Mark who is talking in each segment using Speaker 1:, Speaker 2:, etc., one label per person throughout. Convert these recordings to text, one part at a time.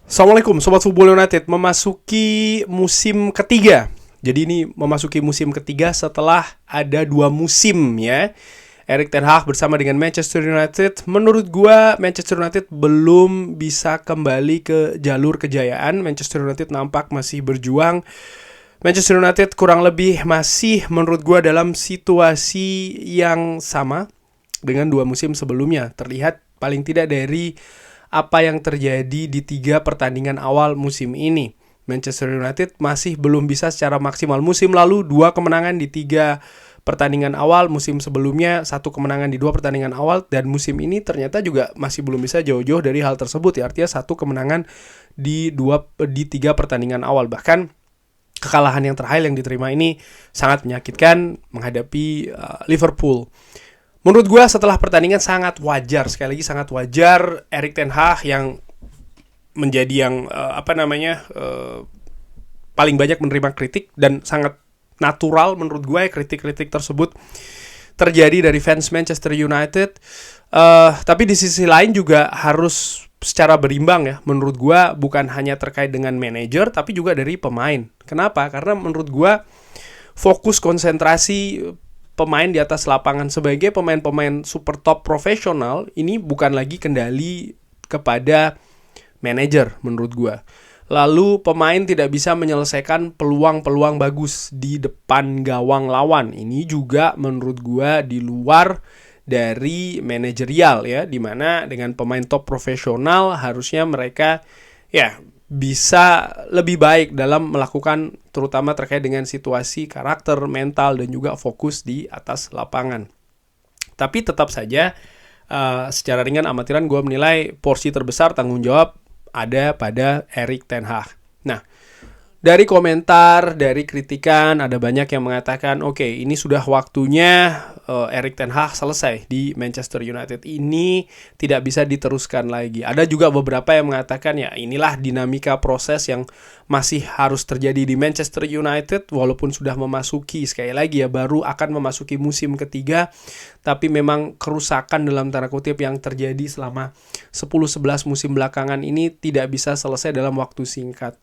Speaker 1: Assalamualaikum Sobat Football United. Memasuki musim ketiga. Jadi ini memasuki musim ketiga setelah ada 2 musim ya. Erik ten Hag bersama dengan Manchester United. Menurut gua Manchester United belum bisa kembali ke jalur kejayaan. Manchester United nampak masih berjuang. Manchester United kurang lebih masih menurut gua dalam situasi yang sama dengan 2 musim sebelumnya. Terlihat paling tidak dari apa yang terjadi di 3 pertandingan awal musim ini. Manchester United masih belum bisa secara maksimal. Musim lalu 2 kemenangan di 3 pertandingan awal, musim sebelumnya 1 kemenangan di 2 pertandingan awal, dan musim ini ternyata juga masih belum bisa jauh-jauh dari hal tersebut ya. Artinya 1 kemenangan di 3 pertandingan awal. Bahkan kekalahan yang terakhir yang diterima ini sangat menyakitkan menghadapi Liverpool. Menurut gue setelah pertandingan sangat wajar, sekali lagi sangat wajar Erik ten Hag yang menjadi yang paling banyak menerima kritik, dan sangat natural menurut gue kritik-kritik tersebut terjadi dari fans Manchester United. Tapi di sisi lain juga harus secara berimbang ya. Menurut gue bukan hanya terkait dengan manajer tapi juga dari pemain. Kenapa? Karena menurut gue fokus konsentrasi pemain di atas lapangan sebagai pemain-pemain super top profesional ini bukan lagi kendali kepada manajer menurut gue. Lalu pemain tidak bisa menyelesaikan peluang-peluang bagus di depan gawang lawan. Ini juga menurut gue di luar dari manajerial ya, dimana dengan pemain top profesional harusnya mereka ya bisa lebih baik dalam melakukan, terutama terkait dengan situasi karakter, mental, dan juga fokus di atas lapangan. Tapi tetap saja secara ringan amatiran gue menilai porsi terbesar tanggung jawab ada pada Erik ten Hag. Nah, dari komentar, dari kritikan, ada banyak yang mengatakan, oke, ini sudah waktunya Erik ten Hag selesai di Manchester United. Ini tidak bisa diteruskan lagi. Ada juga beberapa yang mengatakan, ya inilah dinamika proses yang masih harus terjadi di Manchester United, walaupun sudah memasuki, sekali lagi ya, baru akan memasuki musim ketiga, tapi memang kerusakan dalam tanda kutip yang terjadi selama 10-11 musim belakangan ini tidak bisa selesai dalam waktu singkat.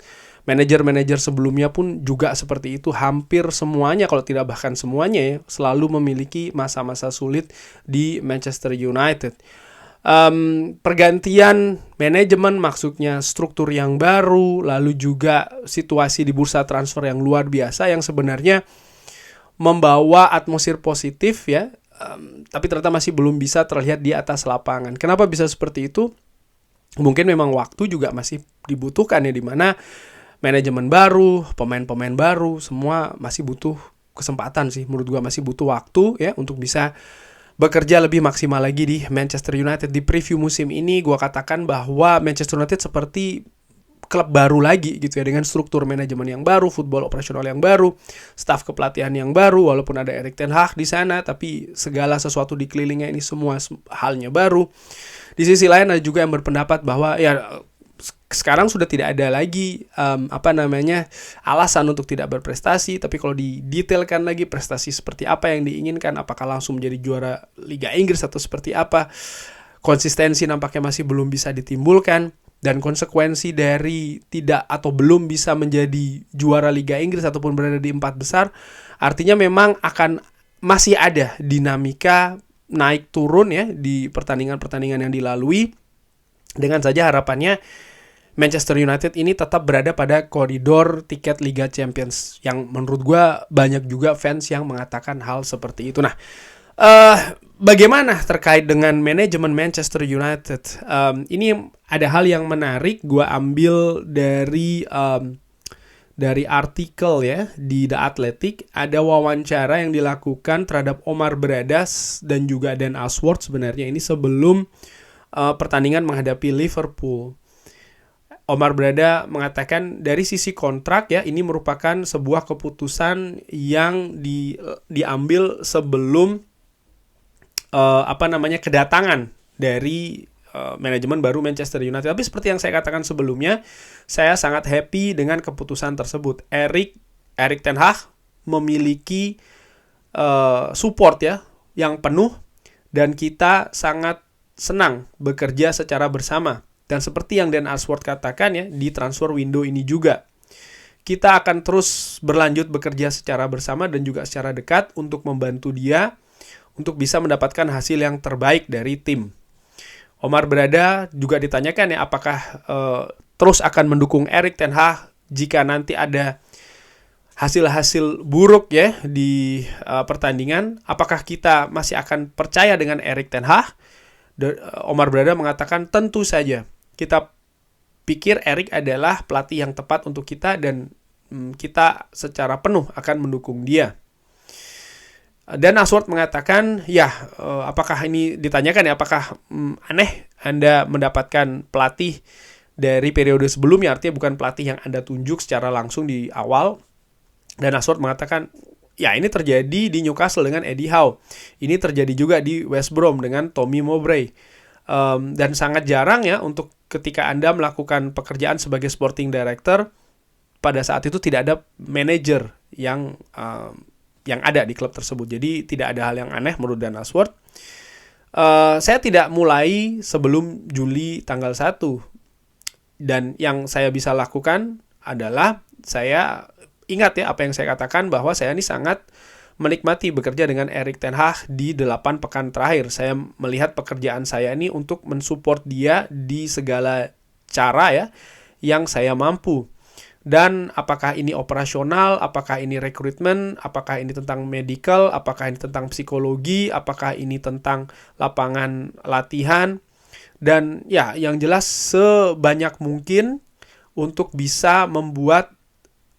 Speaker 1: Manajer-manajer sebelumnya pun juga seperti itu, hampir semuanya, kalau tidak bahkan semuanya ya, selalu memiliki masa-masa sulit di Manchester United. Pergantian manajemen, maksudnya struktur yang baru, lalu juga situasi di bursa transfer yang luar biasa yang sebenarnya membawa atmosfer positif ya, tapi ternyata masih belum bisa terlihat di atas lapangan. Kenapa bisa seperti itu? Mungkin memang waktu juga masih dibutuhkan ya, dimana manajemen baru, pemain-pemain baru, semua masih butuh kesempatan sih. Menurut gua masih butuh waktu ya untuk bisa bekerja lebih maksimal lagi di Manchester United. Di preview musim ini gua katakan bahwa Manchester United seperti klub baru lagi gitu ya, dengan struktur manajemen yang baru, football operasional yang baru, staf kepelatihan yang baru, walaupun ada Erik ten Hag di sana, tapi segala sesuatu di kelilingnya ini semua halnya baru. Di sisi lain ada juga yang berpendapat bahwa ya sekarang sudah tidak ada lagi alasan untuk tidak berprestasi, tapi kalau didetailkan lagi prestasi seperti apa yang diinginkan, apakah langsung menjadi juara Liga Inggris atau seperti apa, konsistensi nampaknya masih belum bisa ditimbulkan, dan konsekuensi dari tidak atau belum bisa menjadi juara Liga Inggris ataupun berada di 4 besar, artinya memang akan masih ada dinamika naik turun ya di pertandingan-pertandingan yang dilalui, dengan saja harapannya Manchester United ini tetap berada pada koridor tiket Liga Champions, yang menurut gue banyak juga fans yang mengatakan hal seperti itu. Nah, bagaimana terkait dengan manajemen Manchester United? Ini ada hal yang menarik gue ambil dari artikel ya di The Athletic. Ada wawancara yang dilakukan terhadap Omar Bradas dan juga Dan Ashworth sebenarnya ini sebelum pertandingan menghadapi Liverpool. Omar Brada mengatakan dari sisi kontrak ya, ini merupakan sebuah keputusan yang diambil sebelum kedatangan dari manajemen baru Manchester United. Tapi seperti yang saya katakan sebelumnya, saya sangat happy dengan keputusan tersebut. Erik ten Hag memiliki support ya yang penuh, dan kita sangat senang bekerja secara bersama Dan seperti yang Dan Ashworth katakan ya, di transfer window ini juga, kita akan terus berlanjut bekerja secara bersama dan juga secara dekat untuk membantu dia untuk bisa mendapatkan hasil yang terbaik dari tim. Omar Berada juga ditanyakan ya, apakah terus akan mendukung Erik ten Hag jika nanti ada hasil-hasil buruk ya di pertandingan, apakah kita masih akan percaya dengan Erik ten Hag? Omar Berada mengatakan tentu saja. Kita pikir Erik adalah pelatih yang tepat untuk kita dan kita secara penuh akan mendukung dia. Dan Ashworth mengatakan, ya, apakah ini ditanyakan ya, apakah aneh Anda mendapatkan pelatih dari periode sebelumnya, artinya bukan pelatih yang Anda tunjuk secara langsung di awal. Dan Ashworth mengatakan, ya ini terjadi di Newcastle dengan Eddie Howe. Ini terjadi juga di West Brom dengan Tommy Mowbray. Dan sangat jarang ya untuk ketika Anda melakukan pekerjaan sebagai sporting director, pada saat itu tidak ada manajer yang ada di klub tersebut. Jadi tidak ada hal yang aneh menurut Dan Ashworth. Saya tidak mulai sebelum Juli tanggal 1. Dan yang saya bisa lakukan adalah saya ingat ya apa yang saya katakan, bahwa saya ini sangat menikmati bekerja dengan Erik ten Hag di 8 pekan terakhir. Saya melihat pekerjaan saya ini untuk mensupport dia di segala cara ya yang saya mampu. Dan apakah ini operasional, apakah ini rekrutmen, apakah ini tentang medical, apakah ini tentang psikologi, apakah ini tentang lapangan latihan. Dan ya yang jelas sebanyak mungkin untuk bisa membuat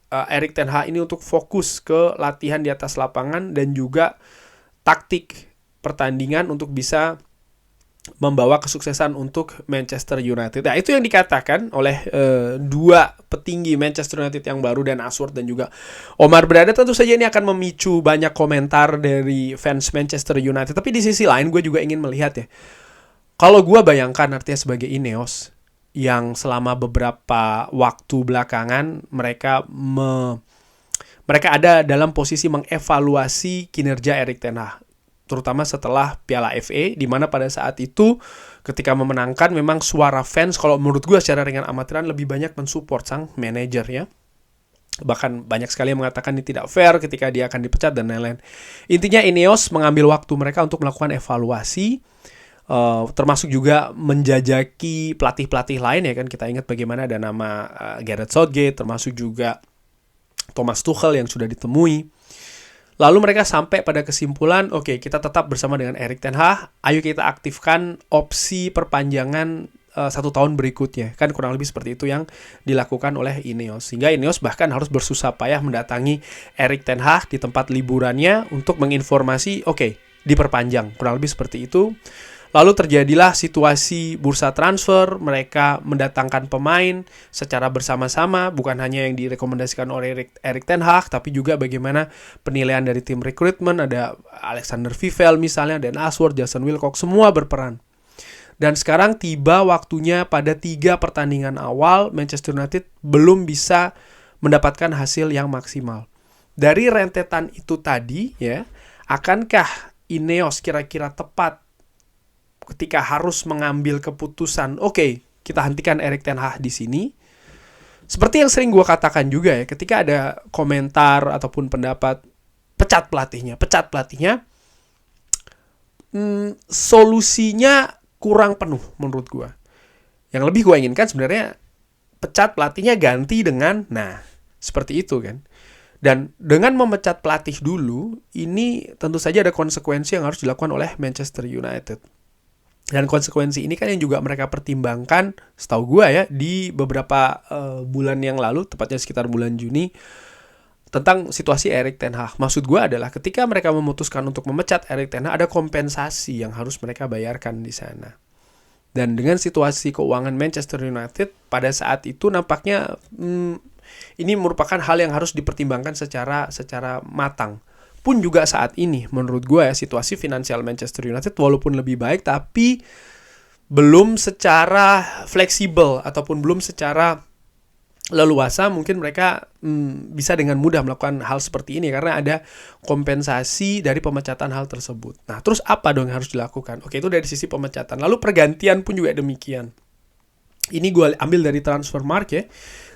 Speaker 1: Erik ten Hag ini untuk fokus ke latihan di atas lapangan dan juga taktik pertandingan untuk bisa membawa kesuksesan untuk Manchester United. Nah, itu yang dikatakan oleh dua petinggi Manchester United yang baru, Dan Ashworth dan juga Omar Berada. Tentu saja ini akan memicu banyak komentar dari fans Manchester United. Tapi di sisi lain gue juga ingin melihat ya, kalau gue bayangkan artinya sebagai Ineos yang selama beberapa waktu belakangan mereka ada dalam posisi mengevaluasi kinerja Erik ten Hag, terutama setelah Piala FA, di mana pada saat itu ketika memenangkan memang suara fans, kalau menurut gue secara ringan amatiran, lebih banyak mensupport sang manajer ya. Bahkan banyak sekali yang mengatakan ini tidak fair ketika dia akan dipecat dan lain-lain. Intinya Ineos mengambil waktu mereka untuk melakukan evaluasi, termasuk juga menjajaki pelatih-pelatih lain ya kan. Kita ingat bagaimana ada nama Gareth Southgate, termasuk juga Thomas Tuchel yang sudah ditemui. Lalu mereka sampai pada kesimpulan, oke, kita tetap bersama dengan Erik ten Hag, ayo kita aktifkan opsi perpanjangan 1 tahun berikutnya. Kan kurang lebih seperti itu yang dilakukan oleh Ineos. Sehingga Ineos bahkan harus bersusah payah mendatangi Erik ten Hag di tempat liburannya untuk menginformasi, oke, diperpanjang. Kurang lebih seperti itu. Lalu terjadilah situasi bursa transfer, mereka mendatangkan pemain secara bersama-sama, bukan hanya yang direkomendasikan oleh Erik ten Hag, tapi juga bagaimana penilaian dari tim rekrutmen, ada Alexander Witsel misalnya, Dan Ashworth, Jason Wilcox, semua berperan. Dan sekarang tiba waktunya pada 3 pertandingan awal, Manchester United belum bisa mendapatkan hasil yang maksimal. Dari rentetan itu tadi, ya, akankah Ineos kira-kira tepat ketika harus mengambil keputusan, oke, kita hentikan Erik ten Hag di sini? Seperti yang sering gue katakan juga ya, ketika ada komentar ataupun pendapat pecat pelatihnya, solusinya kurang penuh menurut gue. Yang lebih gue inginkan sebenarnya pecat pelatihnya ganti dengan, seperti itu kan. Dan dengan memecat pelatih dulu, ini tentu saja ada konsekuensi yang harus dilakukan oleh Manchester United. Dan konsekuensi ini kan yang juga mereka pertimbangkan, setahu gue ya, di beberapa bulan yang lalu, tepatnya sekitar bulan Juni, tentang situasi Erik ten Hag. Maksud gue adalah ketika mereka memutuskan untuk memecat Erik ten Hag, ada kompensasi yang harus mereka bayarkan di sana. Dan dengan situasi keuangan Manchester United pada saat itu nampaknya ini merupakan hal yang harus dipertimbangkan secara matang. Pun juga saat ini menurut gue ya, situasi finansial Manchester United walaupun lebih baik, tapi belum secara fleksibel ataupun belum secara leluasa mungkin mereka bisa dengan mudah melakukan hal seperti ini karena ada kompensasi dari pemecatan hal tersebut. Nah, terus apa dong yang harus dilakukan? Oke, itu dari sisi pemecatan. Lalu pergantian pun juga demikian. Ini gue ambil dari Transfermarkt ya,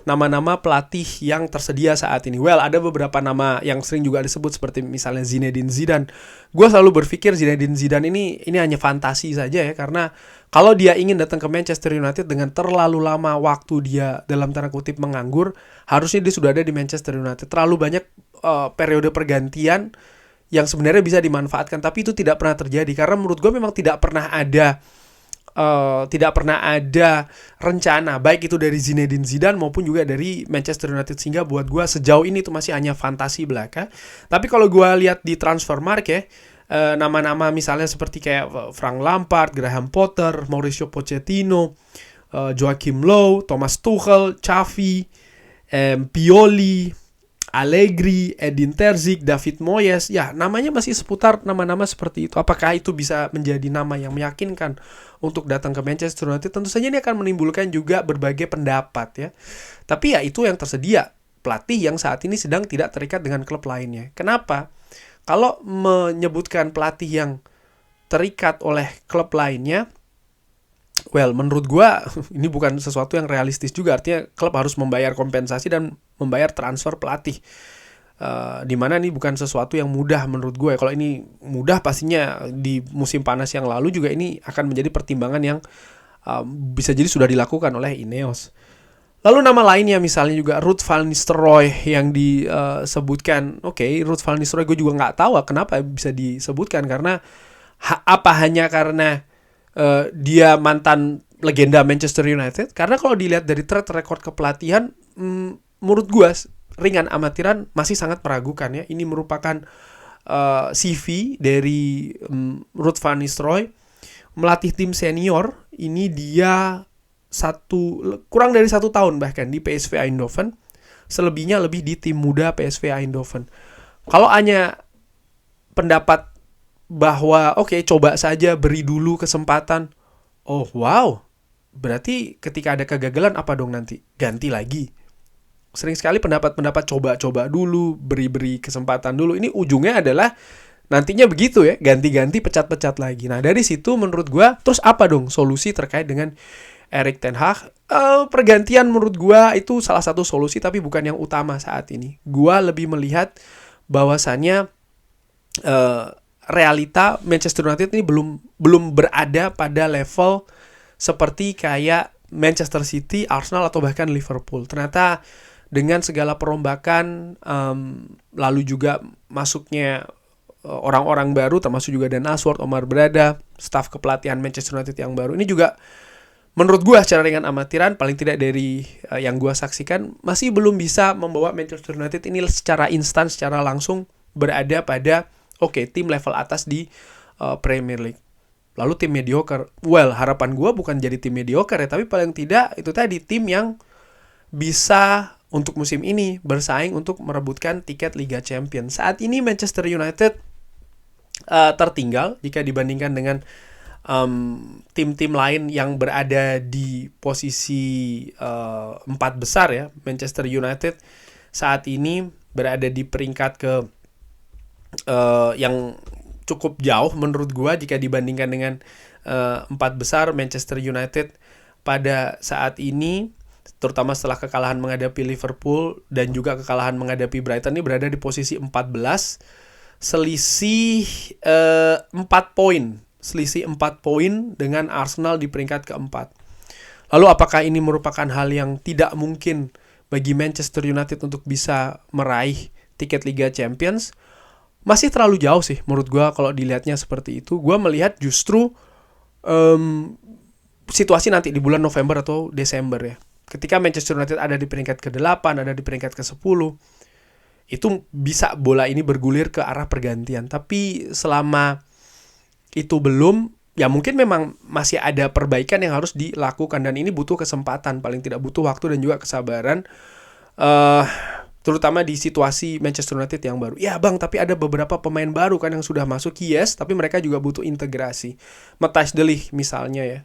Speaker 1: nama-nama pelatih yang tersedia saat ini. Well, ada beberapa nama yang sering juga disebut seperti misalnya Zinedine Zidane. Gue selalu berpikir Zinedine Zidane ini hanya fantasi saja ya, karena kalau dia ingin datang ke Manchester United dengan terlalu lama waktu dia dalam tanda kutip menganggur, harusnya dia sudah ada di Manchester United. Terlalu banyak periode pergantian yang sebenarnya bisa dimanfaatkan, tapi itu tidak pernah terjadi karena menurut gue memang tidak pernah ada rencana baik itu dari Zinedine Zidane maupun juga dari Manchester United, sehingga buat gue sejauh ini itu masih hanya fantasi belaka. Tapi kalau gue lihat di Transfermarkt ya, nama-nama misalnya seperti kayak Frank Lampard, Graham Potter, Mauricio Pochettino, Joachim Low, Thomas Tuchel, Xavi, Pioli, Allegri, Edin Terzic, David Moyes, ya namanya masih seputar nama-nama seperti itu. Apakah itu bisa menjadi nama yang meyakinkan untuk datang ke Manchester United? Tentu saja ini akan menimbulkan juga berbagai pendapat ya. Tapi ya itu yang tersedia, pelatih yang saat ini sedang tidak terikat dengan klub lainnya. Kenapa? Kalau menyebutkan pelatih yang terikat oleh klub lainnya, well, menurut gua ini bukan sesuatu yang realistis juga. Artinya klub harus membayar kompensasi dan membayar transfer pelatih. Dimana ini bukan sesuatu yang mudah menurut gue. Kalau ini mudah pastinya di musim panas yang lalu juga ini akan menjadi pertimbangan yang bisa jadi sudah dilakukan oleh Ineos. Lalu nama lainnya misalnya juga Ruud van Nistelrooy yang disebutkan. Oke, Ruud van Nistelrooy gue juga nggak tahu kenapa bisa disebutkan, karena apa hanya karena dia mantan legenda Manchester United? Karena kalau dilihat dari track record kepelatihan, menurut gue ringan amatiran masih sangat meragukan ya. Ini merupakan CV dari Ruud van Nistelrooy melatih tim senior. Ini dia kurang dari 1 tahun bahkan di PSV Eindhoven, selebihnya lebih di tim muda PSV Eindhoven. Kalau hanya pendapat bahwa oke, coba saja, beri dulu kesempatan, oh wow, berarti ketika ada kegagalan apa dong nanti? Ganti lagi. Sering sekali pendapat-pendapat coba dulu, beri kesempatan dulu. Ini ujungnya adalah nantinya begitu ya, ganti-ganti, pecat-pecat lagi. Nah dari situ menurut gue, terus apa dong solusi terkait dengan Erik ten Hag? Pergantian menurut gue itu salah satu solusi, tapi bukan yang utama saat ini. Gue lebih melihat bahwasannya realita Manchester United ini belum berada pada level seperti kayak Manchester City, Arsenal, atau bahkan Liverpool. Ternyata dengan segala perombakan, lalu juga masuknya orang-orang baru, termasuk juga Dan Ashworth, Omar Berada, staf kepelatihan Manchester United yang baru, ini juga menurut gue secara ringan amatiran, paling tidak dari yang gue saksikan, masih belum bisa membawa Manchester United ini secara instan, secara langsung berada pada tim level atas di Premier League. Lalu tim mediocre. Well, harapan gue bukan jadi tim mediocre ya, tapi paling tidak itu tadi tim yang bisa untuk musim ini bersaing untuk merebutkan tiket Liga Champions. Saat ini Manchester United tertinggal jika dibandingkan dengan tim-tim lain yang berada di posisi 4 besar ya. Manchester United saat ini berada di peringkat ke yang cukup jauh menurut gua jika dibandingkan dengan 4 besar. Manchester United pada saat ini, terutama setelah kekalahan menghadapi Liverpool dan juga kekalahan menghadapi Brighton, ini berada di posisi 14, selisih 4 poin. Selisih 4 poin dengan Arsenal di peringkat keempat. Lalu apakah ini merupakan hal yang tidak mungkin bagi Manchester United untuk bisa meraih tiket Liga Champions? Masih terlalu jauh sih menurut gue kalau dilihatnya seperti itu. Gue melihat justru situasi nanti di bulan November atau Desember ya. Ketika Manchester United ada di peringkat ke-8, ada di peringkat ke-10, itu bisa bola ini bergulir ke arah pergantian. Tapi selama itu belum, ya mungkin memang masih ada perbaikan yang harus dilakukan, dan ini butuh kesempatan, paling tidak butuh waktu dan juga kesabaran, terutama di situasi Manchester United yang baru. Ya bang, tapi ada beberapa pemain baru kan yang sudah masuk, yes, tapi mereka juga butuh integrasi. Matthijs de Ligt misalnya ya,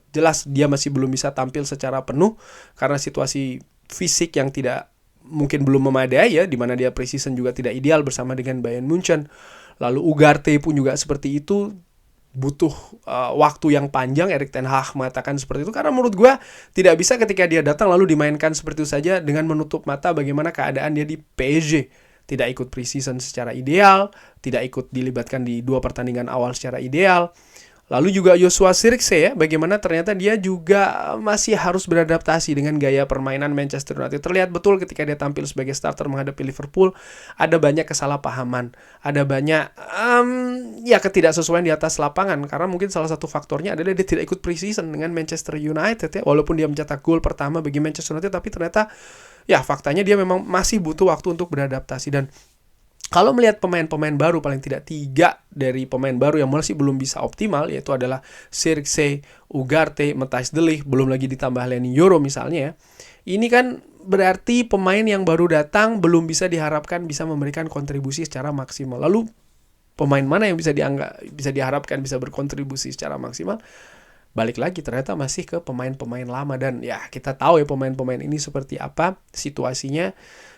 Speaker 1: jelas dia masih belum bisa tampil secara penuh karena situasi fisik yang tidak mungkin belum memadai ya, dimana dia pre-season juga tidak ideal bersama dengan Bayern Munchen. Lalu Ugarte pun juga seperti itu. butuh waktu yang panjang. Erik ten Hag mengatakan seperti itu karena menurut gue tidak bisa ketika dia datang lalu dimainkan seperti itu saja dengan menutup mata bagaimana keadaan dia di PSG. Tidak ikut preseason secara ideal, tidak ikut dilibatkan di 2 pertandingan awal secara ideal. Lalu juga Joshua Zirkzee ya, bagaimana ternyata dia juga masih harus beradaptasi dengan gaya permainan Manchester United. Terlihat betul ketika dia tampil sebagai starter menghadapi Liverpool, ada banyak kesalahpahaman, ada banyak ketidaksesuaian di atas lapangan. Karena mungkin salah satu faktornya adalah dia tidak ikut preseason dengan Manchester United ya. Walaupun dia mencetak gol pertama bagi Manchester United, tapi ternyata ya faktanya dia memang masih butuh waktu untuk beradaptasi. Dan kalau melihat pemain-pemain baru, paling tidak 3 dari pemain baru yang masih belum bisa optimal, yaitu adalah Zirkzee, Ugarte, Matthijs de Ligt, belum lagi ditambah Leny Yoro misalnya ya. Ini kan berarti pemain yang baru datang belum bisa diharapkan bisa memberikan kontribusi secara maksimal. Lalu pemain mana yang bisa diharapkan bisa berkontribusi secara maksimal? Balik lagi ternyata masih ke pemain-pemain lama. Dan ya kita tahu ya pemain-pemain ini seperti apa situasinya.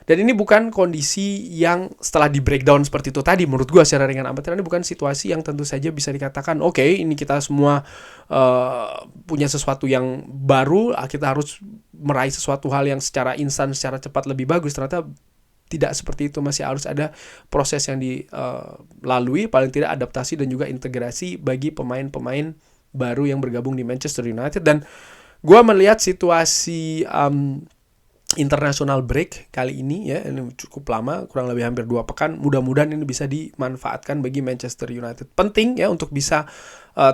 Speaker 1: Dan ini bukan kondisi yang setelah di breakdown seperti itu tadi, menurut gue secara ringan amatir, ini bukan situasi yang tentu saja bisa dikatakan oke, ini kita semua punya sesuatu yang baru, kita harus meraih sesuatu hal yang secara instan, secara cepat lebih bagus. Ternyata tidak seperti itu, masih harus ada proses yang dilalui, paling tidak adaptasi dan juga integrasi bagi pemain-pemain baru yang bergabung di Manchester United. Dan gue melihat situasi international break kali ini ya, ini cukup lama, kurang lebih hampir 2 pekan. Mudah-mudahan ini bisa dimanfaatkan bagi Manchester United. Penting ya untuk bisa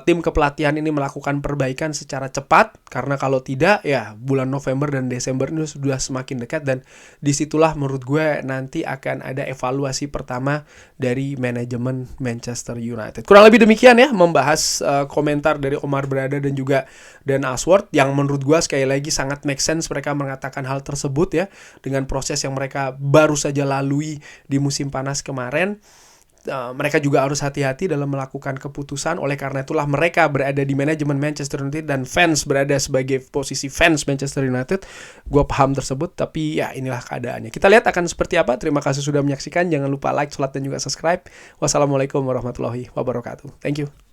Speaker 1: tim kepelatihan ini melakukan perbaikan secara cepat, karena kalau tidak ya bulan November dan Desember ini sudah semakin dekat, dan disitulah menurut gue nanti akan ada evaluasi pertama dari manajemen Manchester United. Kurang lebih demikian ya, membahas komentar dari Omar Berada dan juga Dan Ashworth yang menurut gue sekali lagi sangat make sense mereka mengatakan hal tersebut ya, dengan proses yang mereka baru saja lalui di musim panas kemarin. Mereka juga harus hati-hati dalam melakukan keputusan. Oleh karena itulah mereka berada di manajemen Manchester United dan fans berada sebagai posisi fans Manchester United. Gue paham tersebut, tapi ya inilah keadaannya. Kita lihat akan seperti apa. Terima kasih sudah menyaksikan. Jangan lupa like, share, dan juga subscribe. Wassalamualaikum warahmatullahi wabarakatuh. Thank you.